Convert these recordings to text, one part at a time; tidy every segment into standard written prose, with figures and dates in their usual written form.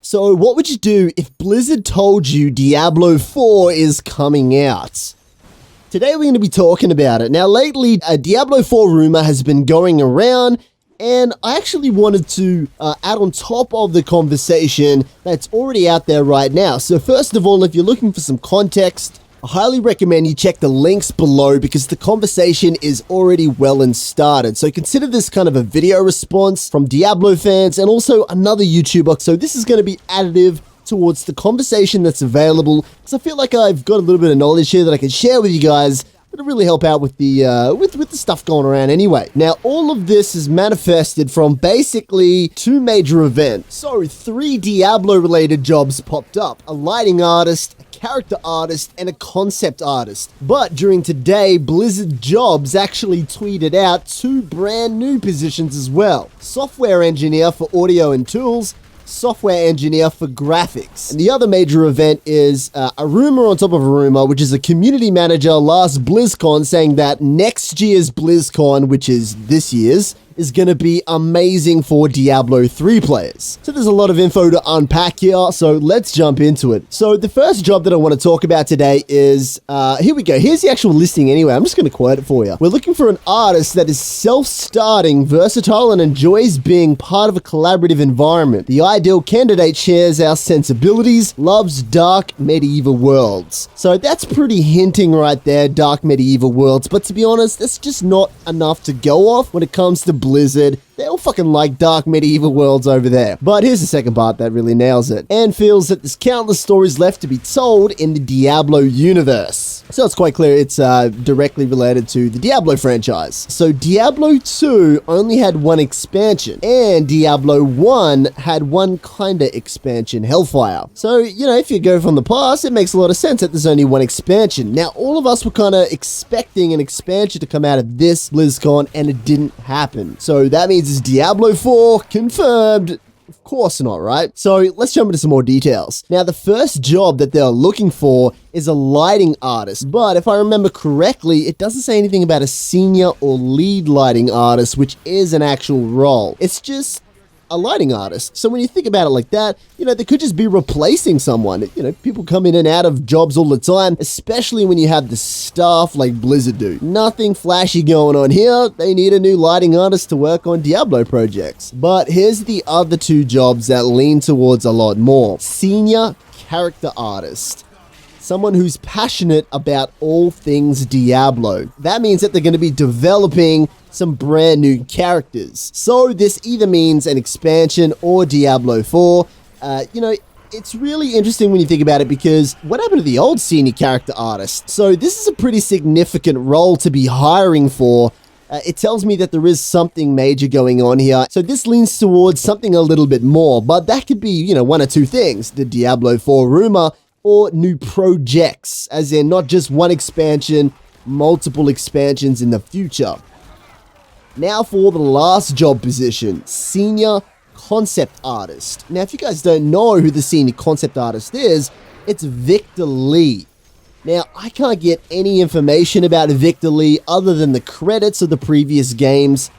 So what would you do if Blizzard told you Diablo 4 is coming out? Today we're going to be talking about it. Now lately, a Diablo 4 rumor has been going around, and I actually wanted to add on top of the conversation that's already out there right now. So first of all, if you're looking for some context, I highly recommend you check the links below because the conversation is already well and started. So consider this kind of a video response from Diablo fans and also another YouTuber. So this is going to be additive towards the conversation that's available because I feel like I've got a little bit of knowledge here that I can share with you guys that'll really help out with the with the stuff going around anyway. Now, all of this is manifested from basically two major events. So 3 Diablo-related jobs popped up: a lighting artist, a character artist, and a concept artist. But during today, Blizzard Jobs actually tweeted out 2 brand new positions as well: software engineer for audio and tools, software engineer for graphics. And the other major event is a rumor on top of a rumor, which is a community manager last BlizzCon saying that next year's BlizzCon, which is this year's, is going to be amazing for Diablo 3 players. So there's a lot of info to unpack here, so let's jump into it. So the first job that I want to talk about today is, here we go. Here's the actual listing anyway. I'm just going to quote it for you. We're looking for an artist that is self-starting, versatile, and enjoys being part of a collaborative environment. The ideal candidate shares our sensibilities, loves dark medieval worlds. So that's pretty hinting right there, dark medieval worlds. But to be honest, that's just not enough to go off when it comes to Blizzard. They all fucking like dark medieval worlds over there. But here's the second part that really nails it. And feels that there's countless stories left to be told in the Diablo universe. So it's quite clear it's directly related to the Diablo franchise. So Diablo 2 only had one expansion, and Diablo 1 had one kinda expansion, Hellfire. So, you know, if you go from the past, it makes a lot of sense that there's only one expansion. Now, all of us were kinda expecting an expansion to come out of this BlizzCon, and it didn't happen. So that means it's Diablo 4 confirmed. Of course not, right? So let's jump into some more details. Now, the first job that they're looking for is a lighting artist, but if I remember correctly, it doesn't say anything about a senior or lead lighting artist, which is an actual role. It's just a lighting artist. So when you think about it like that, you know, they could just be replacing someone. You know, people come in and out of jobs all the time, especially when you have the staff like Blizzard do. Nothing flashy going on here. They need a new lighting artist to work on Diablo projects. But here's the other 2 jobs that lean towards a lot more. Senior character artist. Someone who's passionate about all things Diablo. That means that they're going to be developing some brand new characters. So this either means an expansion or Diablo 4. You know, it's really interesting when you think about it because what happened to the old senior character artist? So this is a pretty significant role to be hiring for. It tells me that there is something major going on here. So this leans towards something a little bit more, but that could be, you know, one or 2 things. The Diablo 4 rumor or new projects, as in not just one expansion, multiple expansions in the future. Now for the last job position, senior concept artist. Now, if you guys don't know who the senior concept artist is, it's Victor Lee. Now, I can't get any information about Victor Lee other than the credits of the previous games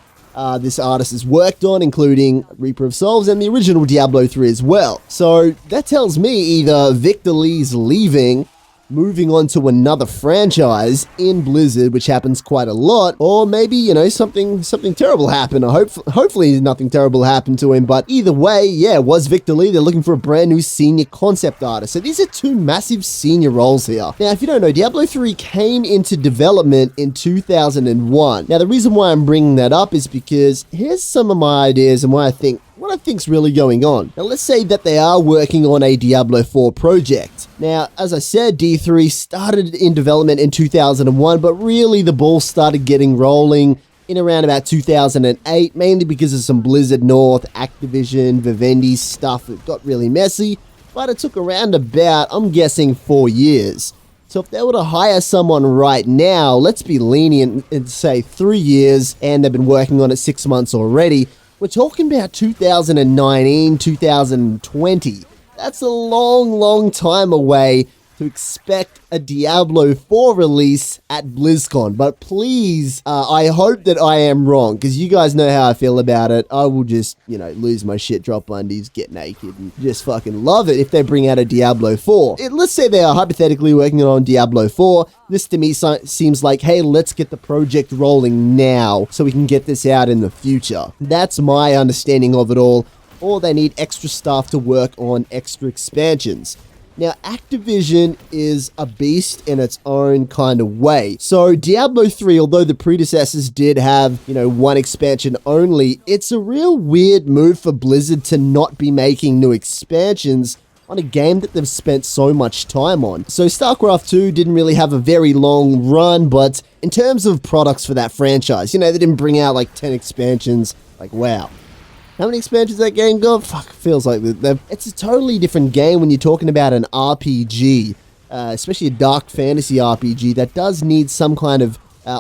this artist has worked on, including Reaper of Souls and the original Diablo 3 as well. So that tells me either Victor Lee's leaving, moving on to another franchise in Blizzard, which happens quite a lot, or maybe, you know, something terrible happened, or hopefully nothing terrible happened to him. But either way, yeah, it was Victor Lee. They're looking for a brand new senior concept artist. So these are 2 massive senior roles here. Now, if you don't know, Diablo 3 came into development in 2001. Now, the reason why I'm bringing that up is because here's some of my ideas and what I think's really going on. Now, let's say that they are working on a Diablo 4 project. Now, as I said, D3 started in development in 2001, but really the ball started getting rolling in around about 2008, mainly because of some Blizzard North, Activision, Vivendi stuff. It got really messy, but it took around about, I'm guessing, 4 years. So if they were to hire someone right now, let's be lenient and say 3 years, and they've been working on it 6 months already, we're talking about 2019, 2020. That's a long, long time away to expect a Diablo 4 release at BlizzCon. But please, I hope that I am wrong, because you guys know how I feel about it. I will just, lose my shit, drop undies, get naked, and just fucking love it if they bring out a Diablo 4. Let's say they are hypothetically working on Diablo 4. This to me seems like, hey, let's get the project rolling now so we can get this out in the future. That's my understanding of it all. Or they need extra staff to work on extra expansions. Now, Activision is a beast in its own kind of way. So Diablo 3, although the predecessors did have, one expansion only, it's a real weird move for Blizzard to not be making new expansions on a game that they've spent so much time on. So StarCraft 2 didn't really have a very long run, but in terms of products for that franchise, they didn't bring out like 10 expansions. Like, wow. How many expansions that game got? Fuck, feels like it's a totally different game when you're talking about an RPG, especially a dark fantasy RPG that does need some kind of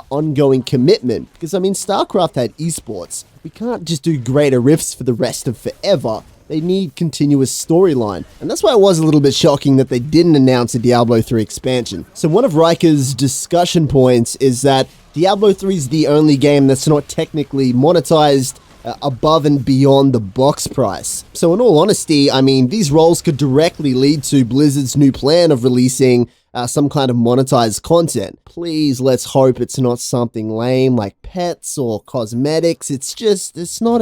ongoing commitment. Because, StarCraft had esports. We can't just do greater rifts for the rest of forever. They need continuous storyline. And that's why it was a little bit shocking that they didn't announce a Diablo 3 expansion. So one of Riker's discussion points is that Diablo 3 is the only game that's not technically monetized above and beyond the box price. So in all honesty, these roles could directly lead to Blizzard's new plan of releasing some kind of monetized content. Please, let's hope it's not something lame like pets or cosmetics. It's not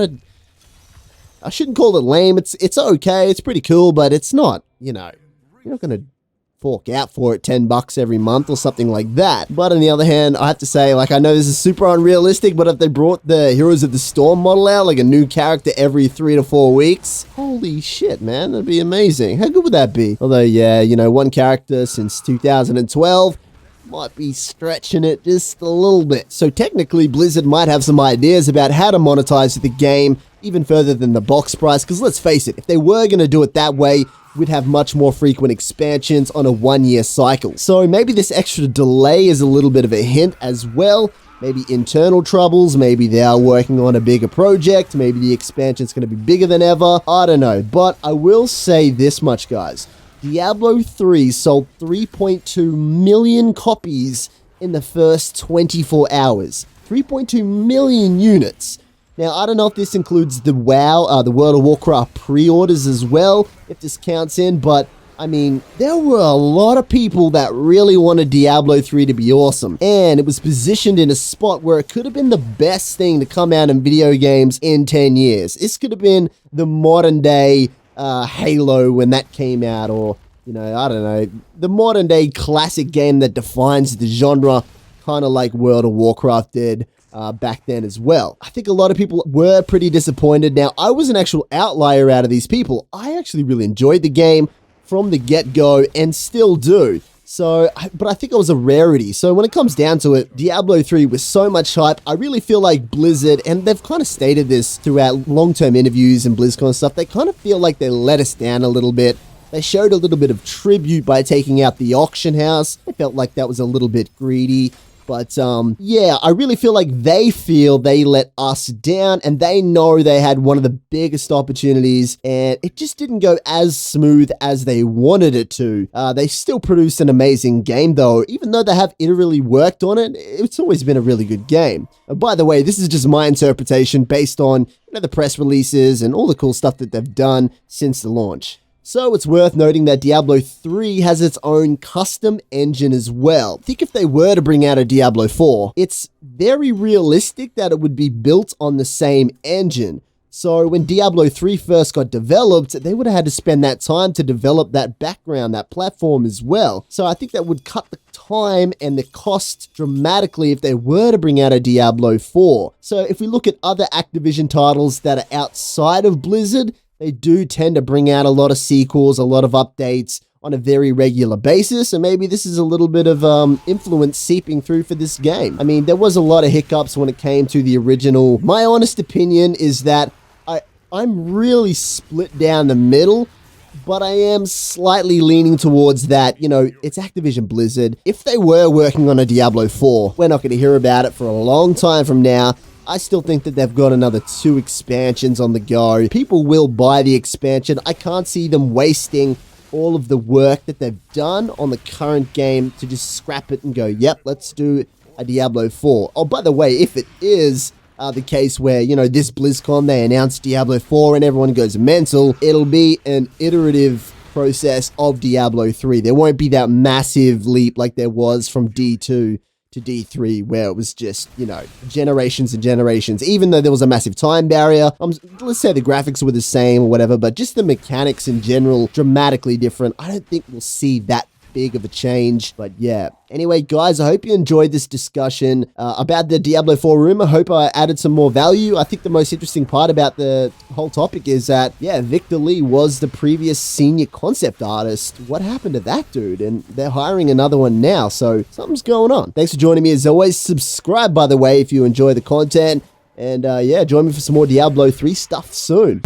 I shouldn't call it lame. It's okay. It's pretty cool, but it's not, you're not going to fork out for it $10 every month or something like that. But on the other hand, I have to say, I know this is super unrealistic, but if they brought the Heroes of the Storm model out, like a new character every 3 to 4 weeks, holy shit, man, that'd be amazing. How good would that be? Although, yeah, one character since 2012 might be stretching it just a little bit. So technically, Blizzard might have some ideas about how to monetize the game even further than the box price, because let's face it, if they were going to do it that way, we'd have much more frequent expansions on a 1-year cycle. So maybe this extra delay is a little bit of a hint as well. Maybe internal troubles, maybe they are working on a bigger project, maybe the expansion's going to be bigger than ever, I don't know. But I will say this much, guys. Diablo 3 sold 3.2 million copies in the first 24 hours. 3.2 million units. Now, I don't know if this includes the WoW, the World of Warcraft pre-orders as well, if this counts in, but, there were a lot of people that really wanted Diablo 3 to be awesome, and it was positioned in a spot where it could have been the best thing to come out in video games in 10 years. This could have been the modern-day Halo when that came out, or, I don't know, the modern-day classic game that defines the genre, kind of like World of Warcraft did. Back then as well. I think a lot of people were pretty disappointed. Now, I was an actual outlier out of these people. I actually really enjoyed the game from the get-go and still do. But I think it was a rarity. So when it comes down to it, Diablo 3 was so much hype. I really feel like Blizzard, and they've kind of stated this throughout long-term interviews and BlizzCon stuff, they kind of feel like they let us down a little bit. They showed a little bit of tribute by taking out the auction house. I felt like that was a little bit greedy. But, yeah, I really feel like they feel they let us down, and they know they had one of the biggest opportunities, and it just didn't go as smooth as they wanted it to. They still produced an amazing game, though. Even though they have iteratively worked on it, it's always been a really good game. By the way, this is just my interpretation based on, the press releases and all the cool stuff that they've done since the launch. So it's worth noting that Diablo 3 has its own custom engine as well. I think if they were to bring out a Diablo 4, it's very realistic that it would be built on the same engine. So when Diablo 3 first got developed, they would have had to spend that time to develop that background, that platform as well. So I think that would cut the time and the cost dramatically if they were to bring out a Diablo 4. So if we look at other Activision titles that are outside of Blizzard, they do tend to bring out a lot of sequels, a lot of updates on a very regular basis, and maybe this is a little bit of influence seeping through for this game. There was a lot of hiccups when it came to the original. My honest opinion is that I'm really split down the middle, but I am slightly leaning towards that, it's Activision Blizzard. If they were working on a Diablo 4, we're not going to hear about it for a long time from now. I still think that they've got another 2 expansions on the go. People will buy the expansion. I can't see them wasting all of the work that they've done on the current game to just scrap it and go, yep, let's do a Diablo 4. Oh, by the way, if it is the case where, you know, this BlizzCon, they announced Diablo 4 and everyone goes mental, it'll be an iterative process of Diablo 3. There won't be that massive leap like there was from D2 to D3, where it was just, you know, generations and generations, even though there was a massive time barrier. Let's say the graphics were the same or whatever, but just the mechanics in general, dramatically different. I don't think we'll see that big of a change, but yeah. Anyway, guys, I hope you enjoyed this discussion about the Diablo 4 rumor. Hope I added some more value. I think the most interesting part about the whole topic is that, yeah, Victor Lee was the previous senior concept artist. What happened to that dude? And they're hiring another one now, so something's going on. Thanks for joining me as always. Subscribe, by the way, if you enjoy the content. And yeah, join me for some more Diablo 3 stuff soon.